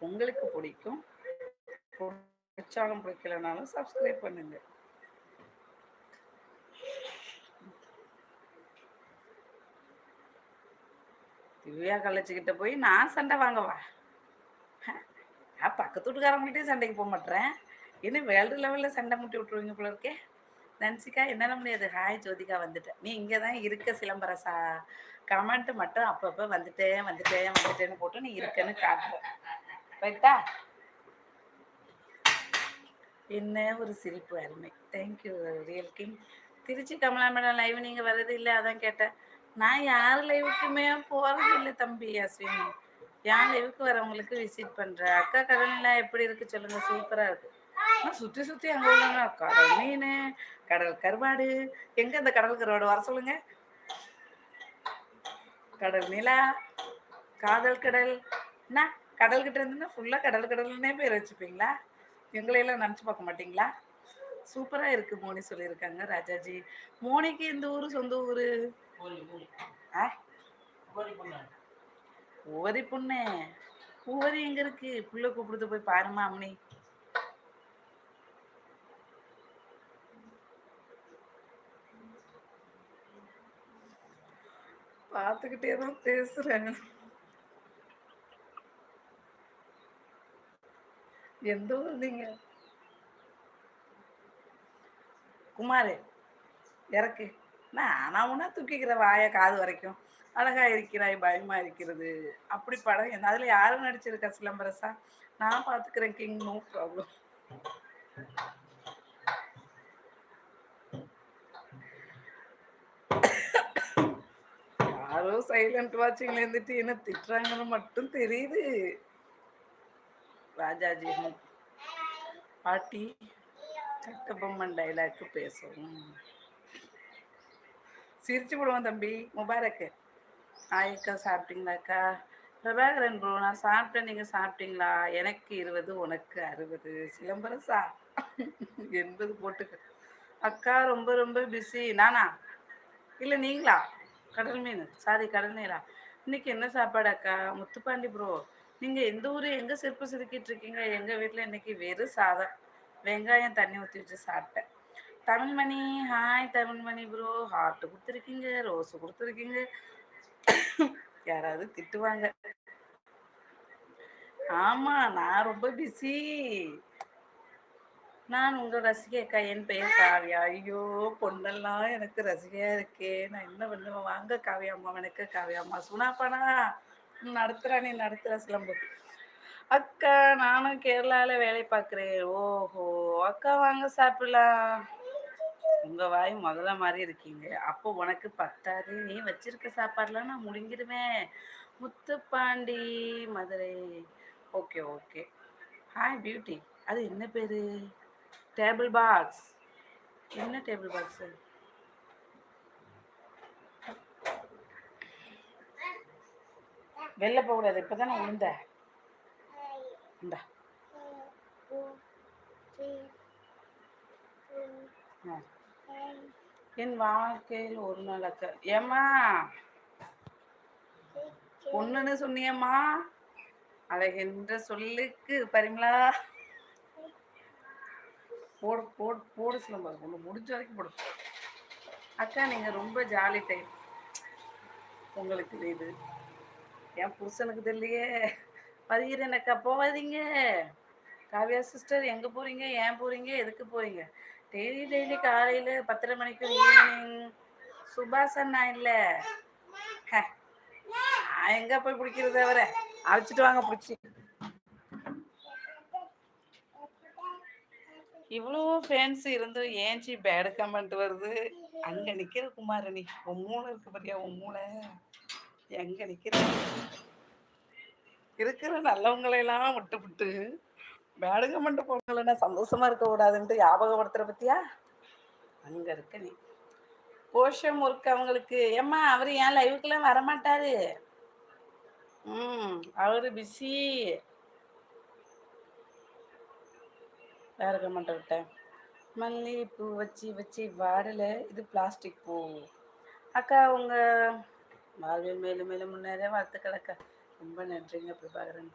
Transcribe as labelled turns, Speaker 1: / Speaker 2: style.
Speaker 1: உங்களுக்கு பிடிக்கும். பிடிச்சாலும் பிடிக்கலனாலும் சப்ஸ்கிரைப் பண்ணுங்க. திவ்யா கலைச்சிக்கிட்ட போய் நான் சண்டை வாங்கவா? நான் பக்கத்து வீட்டுக்காரங்கள்ட்டே சண்டைக்கு போக மாட்டேன். என்ன வேர்ல்டு லெவலில் சண்டை முட்டி விட்டுருவீங்க போல இருக்கே. நன்சிகா என்னால முடியாது. ஹாய் ஜோதிகா வந்துட்டேன். நீ இங்கே தான் இருக்க சிலம்பரசா. கமெண்ட் மட்டும் அப்பப்போ வந்துட்டேன்னு போட்டு நீ இருக்கன்னு காட்டுற. ரைட்டா? என்ன ஒரு சிரிப்பு அருமை. Thank you real king. Trichy Kamala madam live நீங்கள் வர்றது இல்லை, அதான் கேட்டேன். நான் யார் லைவுக்குமே போகிறது இல்லை தம்பி அஸ்வினி. என் லைவுக்கு வரவங்களுக்கு விசிட் பண்ணுறேன். அக்கா கடல்லாம் எப்படி இருக்குது சொல்லுங்கள். சூப்பராக இருக்குது. ஆனால் சுற்றி சுற்றி அங்கே உள்ளவங்க கடல் மீன், கடல் கருவாடு. எங்கே அந்த கடல் கருவாடு வர சொல்லுங்க. கடல் நிலா, காதல் கடல். என்ன கடல்கிட்ட இருந்துன்னா ஃபுல்லாக கடல் கடல்னே பேர் வச்சுப்பீங்களா? எங்களையெல்லாம் நினச்சி பார்க்க மாட்டிங்களா? சூப்பராக இருக்குது மோனி சொல்லியிருக்காங்க. ராஜாஜி மோனிக்கு இந்த ஊர் சொந்த ஊர் உவரி பொண்ணு. உவரி எங்கே இருக்கு? புள்ள கூப்பிடுத்து போய் பாருமா அம்மனி. பார்த்துக்கிட்டே தான் பேசுகிறேன். எந்த ஊர் நீங்கள்? குமார் இறக்கு. நான் உன்னா தூக்கிக்கிற வாய காது வரைக்கும். அழகா இருக்கிறாய், பயமா இருக்கிறது. அப்படி படம் என்ன? அதில் யாரும் நடிச்சிருக்கா சிலம்பரசா? நான் பார்த்துக்கிறேன் கிங், நோ ப்ராப்ளம். யாரோ சைலண்ட் வாட்சிங்ல இருந்துட்டு என்ன திட்டுறாங்கன்னு மட்டும் தெரியுது. ராஜாஜி பாட்டி கட்டபொம்மன் டைலாக்கு பேசுவோம். சிரிச்சு விடுவோம் தம்பி. முபாரக்கு ஆயிக்கா சாப்பிட்டீங்களாக்கா? பிரபாகரன் ப்ரோ நான் சாப்பிட்டேன், நீங்கள் சாப்பிட்டீங்களா? எனக்கு 20 உனக்கு 60. சிலம்பரசா 80 போட்டுக்க. அக்கா ரொம்ப ரொம்ப பிஸி. நானா? இல்லை நீங்களா? கடல் மீன் சாரி கடல் நீரா. இன்னைக்கு என்ன சாப்பாடு அக்கா? முத்துப்பாண்டி ப்ரோ நீங்கள் எந்த ஊர், எங்கே செருப்பு செதுக்கிட்டு இருக்கீங்க? எங்கள் வீட்டில் இன்னைக்கு வெறும் சாதம், வெங்காயம் தண்ணி ஊற்றி வச்சு சாப்பிட்டேன். Tamilmani hi Tamilmani bro. Heart கொடுத்துருக்கீங்க, ரோஸு கொடுத்துருக்கீங்க. யாராவது திட்டுவாங்க. ஆமா நான் ரொம்ப பிஸி. நான் உங்கள் ரசிகை அக்கா. என் பெயர் காவியா. ஐயோ பொண்ணெல்லாம் எனக்கு ரசிகையா இருக்கே. நான் என்ன பண்ணுவேன்? வாங்க காவியா அம்மா. எனக்கு காவியா அம்மா சுனாப்பானா நடத்துகிறா. நீ நடத்துகிற சிலம்பு. அக்கா நானும் கேரளாவில் வேலை பார்க்குறேன். ஓஹோ அக்கா வாங்க சாப்பிடலாம். உங்கள் வாய் முதல்ல மாதிரி இருக்கீங்க. அப்போ உனக்கு பத்தாது. நீ வச்சிருக்க சாப்பாடுலாம் நான் முழுங்கிடுவேன். Muthupandi Madurai. Okay okay. Hi beauty. அது என்ன பேர்? Table box. என்ன டேபிள் பாக்ஸு? வெளில போகக்கூடாது. இப்போ தானே உளுந்த இந்தா. என் வாழ்க்கையில் ஒரு நாள் அக்கா. ஏம்மா பொண்ணுன்னு சொன்னியம்மா. அழகென்ற சொல்லுக்கு பரிமளா. போடு போடு போடு சிலம்பரம். ஒன்று முடிஞ்ச வரைக்கும் போடு. அக்கா நீங்கள் ரொம்ப ஜாலி டைப். உங்களுக்கு தெரியுது, என் புருஷனுக்கு தெரியலையே. வருகிறேன் அக்கா. போகாதீங்க காவியா சிஸ்டர். எங்கே போகிறீங்க? ஏன் போகிறீங்க? எதுக்கு போகிறீங்க? டெய்லி காலையில் 10:30 மணிக்கு ஈவினிங். சுபாஷ் அண்ணா இல்லை. நான் எங்கே போய் பிடிக்கிறது? அவரை அழைச்சிட்டு வாங்க பிடிச்சி. இவ்வளோ ஃபேன்ஸ் இருந்தும் ஏன்ச்சி பேடு கமெண்ட் வருது? அங்கே நிற்கிற குமாரணி உன் மூளை இருக்கு பாத்தியா? உன் மூளை எங்கே நிற்கிற? இருக்கிற நல்லவங்களையெல்லாம் விட்டுவிட்டு பேடு கமெண்ட் போகலன்னா சந்தோஷமா இருக்கக்கூடாதுன்ட்டு ஞாபகப்படுத்துற பத்தியா? அங்கே இருக்க நீ. கோஷம் ஒர்க் அவங்களுக்கு. ஏம்மா அவர் ஏன் லைவுக்கெல்லாம் வரமாட்டாரு. அவரு பிஸி. வேற கமெண்ட் விட்டேன். மல்லிகைப்பூ வச்சு வச்சு வாடலை. இது பிளாஸ்டிக் பூ. அக்கா உங்கள் வாழ்வில் மேலும் மேலும் முன்னேற வாழ்த்துக்கள் அக்கா. ரொம்ப நன்றிங்க பிரபாகரன்.